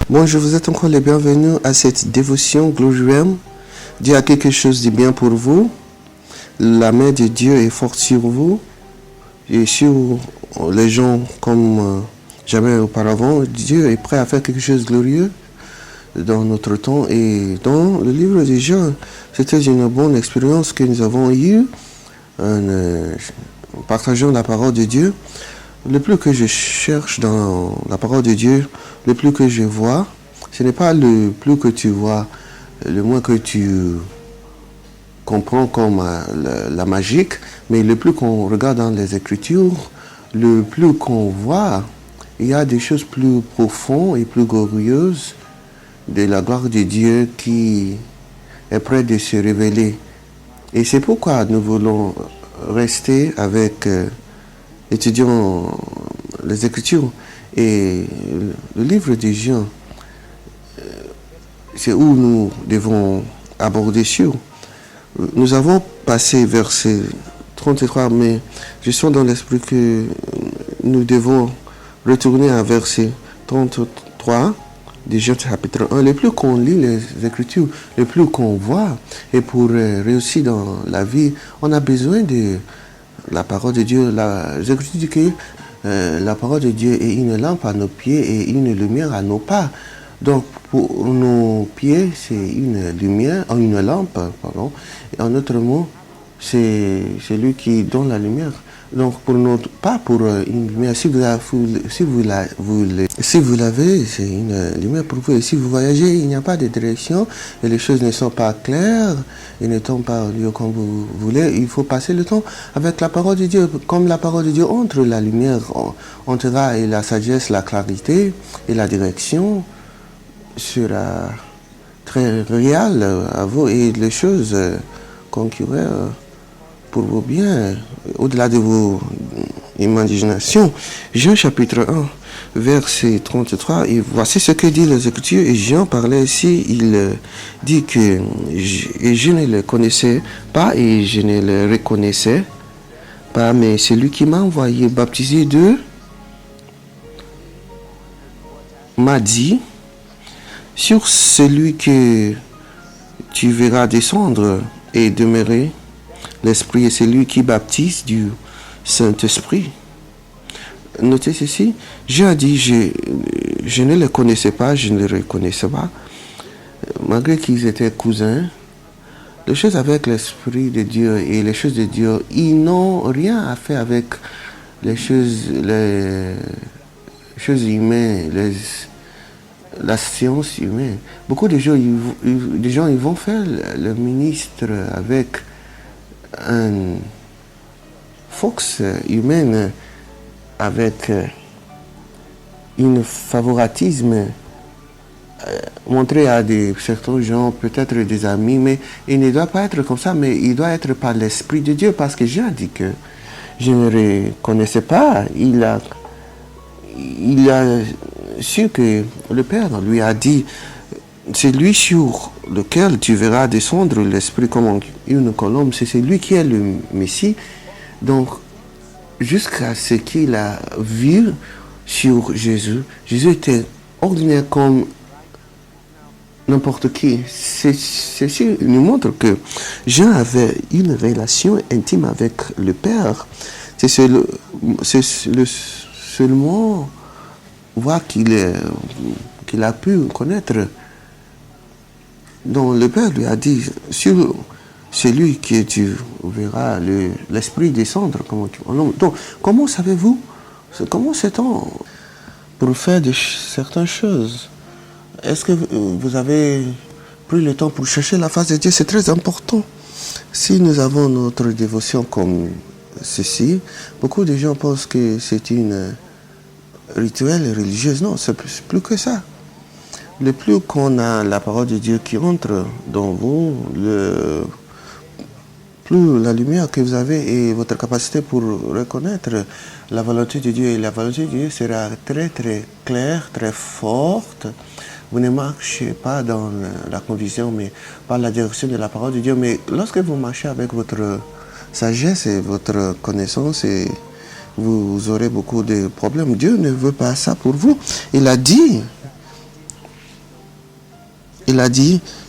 Bon, je vous êtes encore les bienvenus à cette dévotion glorieuse. Dieu a quelque chose de bien pour vous. La main de Dieu est forte sur vous et sur les gens comme jamais auparavant. Dieu est prêt à faire quelque chose de glorieux dans notre temps. Et dans le livre de Jean, c'était une bonne expérience que nous avons eue en partageant la parole de Dieu. Le plus que je cherche dans la parole de Dieu, le plus que je vois, ce n'est pas le plus que tu vois, le moins que tu comprends comme la magique, mais le plus qu'on regarde dans les Écritures, le plus qu'on voit, il y a des choses plus profondes et plus glorieuses de la gloire de Dieu qui est près de se révéler. Et c'est pourquoi nous voulons rester avec étudiant les Écritures. Et le livre de Jean, c'est où nous devons aborder sur. Nous avons passé verset 33, mais je sens dans l'esprit que nous devons retourner à verset 33 de Jean chapitre 1. Le plus qu'on lit les Écritures, le plus qu'on voit, et pour réussir dans la vie, on a besoin de la parole de Dieu. Les Écritures disent que la parole de Dieu est une lampe à nos pieds et une lumière à nos pas. Donc pour nos pieds, c'est une lumière, une lampe, pardon. Et en autre mot, c'est lui qui donne la lumière. Donc pour notre pas pour une lumière. Si vous l'avez, c'est une lumière pour vous. Et si vous voyagez, il n'y a pas de direction et les choses ne sont pas claires et ne tombent pas au lieu comme vous voulez. Il faut passer le temps avec la parole de Dieu. Comme la parole de Dieu entre la lumière, entrera et la sagesse, la clarité et la direction sera très réelle à vous et les choses concurreraient pour vos biens, au-delà de vos imaginations. Jean chapitre 1, verset 33, et voici ce que dit les Écritures. Et Jean parlait ici, il dit que je ne le connaissais pas et je ne le reconnaissais pas, mais c'est lui qui m'a envoyé baptiser d'eux m'a dit, sur celui que tu verras descendre et demeurer, l'Esprit est celui qui baptise du Saint-Esprit. Notez ceci, Jean a dit, je ne le connaissais pas, je ne le reconnaissais pas, malgré qu'ils étaient cousins. Les choses avec l'Esprit de Dieu et les choses de Dieu, ils n'ont rien à faire avec les choses humaines, la science humaine. Beaucoup de gens, ils vont faire le ministre avec un force humaine, avec un favoritisme montré à certains gens, peut-être des amis, mais il ne doit pas être comme ça, mais il doit être par l'Esprit de Dieu, parce que Jean a dit que je ne le connaissais pas. Il a su que le Père lui a dit, c'est lui sur lequel tu verras descendre l'Esprit comme une colombe, c'est lui qui est le Messie. Donc, jusqu'à ce qu'il a vu sur Jésus, Jésus était ordinaire comme n'importe qui. Ceci nous montre que Jean avait une relation intime avec le Père. C'est seulement voir qu'il a pu connaître. Donc le Père lui a dit, sur celui que tu verras l'Esprit descendre. Donc comment savez-vous, comment sait-on pour faire certaines choses? Est-ce que vous avez pris le temps pour chercher la face de Dieu? C'est très important. Si nous avons notre dévotion comme ceci, beaucoup de gens pensent que c'est une rituel religieuse. Non, c'est plus que ça. Le plus qu'on a la parole de Dieu qui entre dans vous, plus la lumière que vous avez et votre capacité pour reconnaître la volonté de Dieu. Et la volonté de Dieu sera très très claire, très forte. Vous ne marchez pas dans la conviction, mais par la direction de la parole de Dieu. Mais lorsque vous marchez avec votre sagesse et votre connaissance, vous aurez beaucoup de problèmes. Dieu ne veut pas ça pour vous. Il a dit,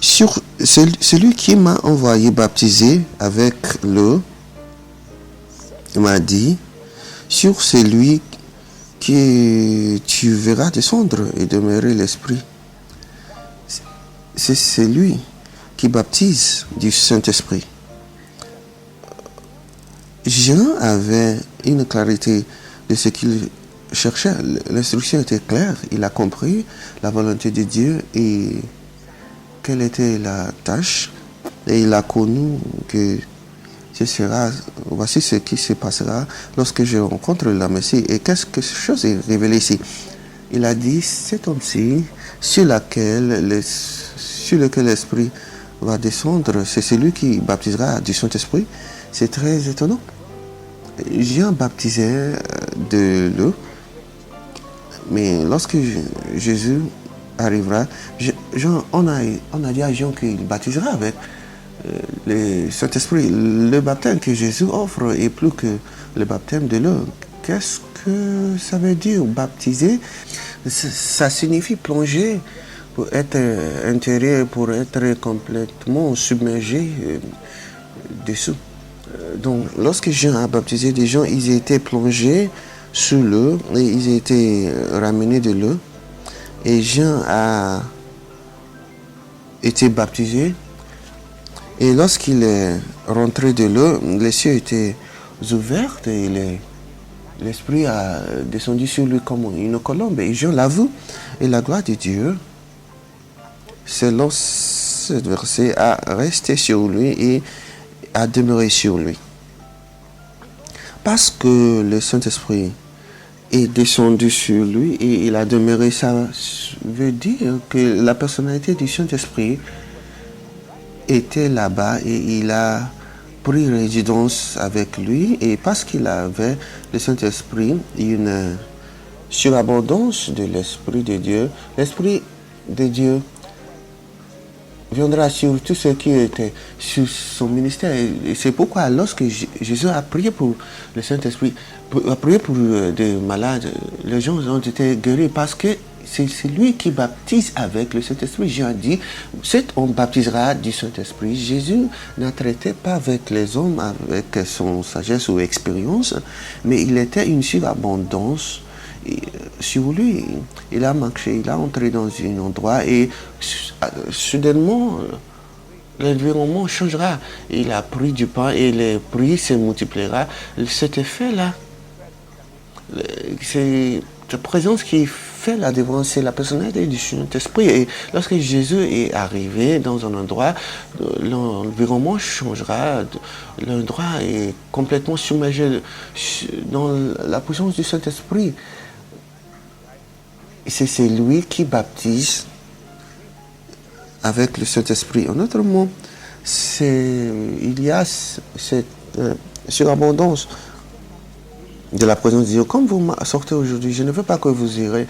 sur celui qui m'a envoyé baptiser avec l'eau, il m'a dit, sur celui que tu verras descendre et demeurer l'Esprit. C'est celui qui baptise du Saint-Esprit. Jean avait une clarité de ce qu'il cherchait. L'instruction était claire. Il a compris la volonté de Dieu et quelle était la tâche. Et il a connu que voici ce qui se passera lorsque je rencontre la Messie. Et quelque chose est révélé ici. Il a dit, cet homme-ci, sur lequel l'Esprit va descendre, c'est celui qui baptisera du Saint-Esprit. C'est très étonnant. Jean baptisait de l'eau, mais lorsque Jésus arrivera, on a dit à Jean qu'il baptisera avec le Saint-Esprit. Le baptême que Jésus offre est plus que le baptême de l'eau. Qu'est-ce que ça veut dire baptiser? Ça signifie plonger, pour être enterré, pour être complètement submergé dessous. Donc, lorsque Jean a baptisé des gens, ils étaient plongés sous l'eau et ils étaient ramenés de l'eau. Et Jean a été baptisé. Et lorsqu'il est rentré de l'eau, les cieux étaient ouverts et l'Esprit a descendu sur lui comme une colombe. Et Jean l'a vu. Et la gloire de Dieu, selon ce verset, a resté sur lui et a demeuré sur lui. Parce que le Saint-Esprit est descendu sur lui et il a demeuré, ça veut dire que la personnalité du Saint-Esprit était là-bas et il a pris résidence avec lui. Et parce qu'il avait le Saint-Esprit, une surabondance de l'Esprit de Dieu, l'Esprit de Dieu viendra sur tous ceux qui étaient sur son ministère. Et c'est pourquoi lorsque Jésus a prié pour le Saint-Esprit, a prié pour des malades, les gens ont été guéris parce que c'est lui qui baptise avec le Saint-Esprit. Jean a dit, on baptisera du Saint-Esprit. Jésus n'a traité pas avec les hommes avec son sagesse ou expérience, mais il était une surabondance sur lui. Il a marché, il a entré dans un endroit et soudainement l'environnement changera. Il a pris du pain et le prix se multipliera. Cet effet-là, c'est la présence qui fait la différence, c'est la personnalité du Saint-Esprit. Et lorsque Jésus est arrivé dans un endroit, l'environnement changera. L'endroit est complètement submergé dans la puissance du Saint-Esprit. C'est lui qui baptise avec le Saint-Esprit. En autre mot, il y a cette surabondance de la présence de Dieu. Comme vous sortez aujourd'hui, je ne veux pas que vous irez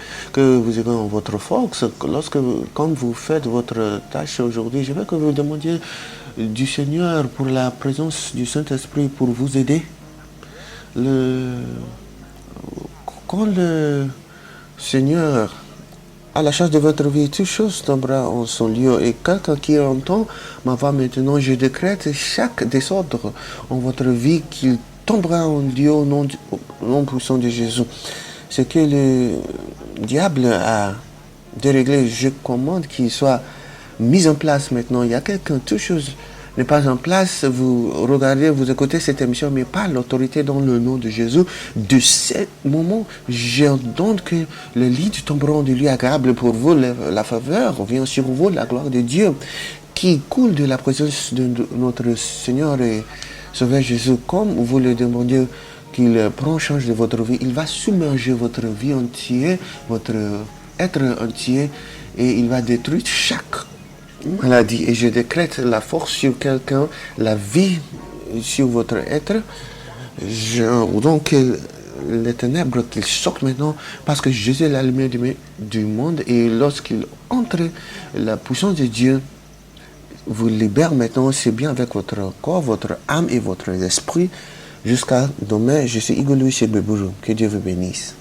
en votre force. Quand vous faites votre tâche aujourd'hui, je veux que vous demandiez du Seigneur pour la présence du Saint-Esprit pour vous aider. Quand le Seigneur à la charge de votre vie, toute chose tombera en son lieu. Et quelqu'un qui entend ma voix maintenant, je décrète chaque désordre en votre vie qu'il tombera en lieu au nom puissant de Jésus. Ce que le diable a déréglé, je commande qu'il soit mis en place maintenant. Il y a quelqu'un, toute chose n'est pas en place. Vous regardez, vous écoutez cette émission, mais par l'autorité dans le nom de Jésus. De ce moment, j'entends que les lits tomberont de lui agréable pour vous. La faveur vient sur vous, la gloire de Dieu qui coule de la présence de notre Seigneur et Sauveur Jésus, comme vous le demandez qu'il prend charge de votre vie, il va submerger votre vie entière, votre être entier, et il va détruire chaque maladie. Et je décrète la force sur quelqu'un, la vie sur votre être. Donc, les ténèbres qu'ils sortent maintenant, parce que Jésus est la lumière du monde, et lorsqu'il entre, la puissance de Dieu vous libère maintenant. C'est bien avec votre corps, votre âme et votre esprit. Jusqu'à demain, je suis Igor Louis Chebebourou. Que Dieu vous bénisse.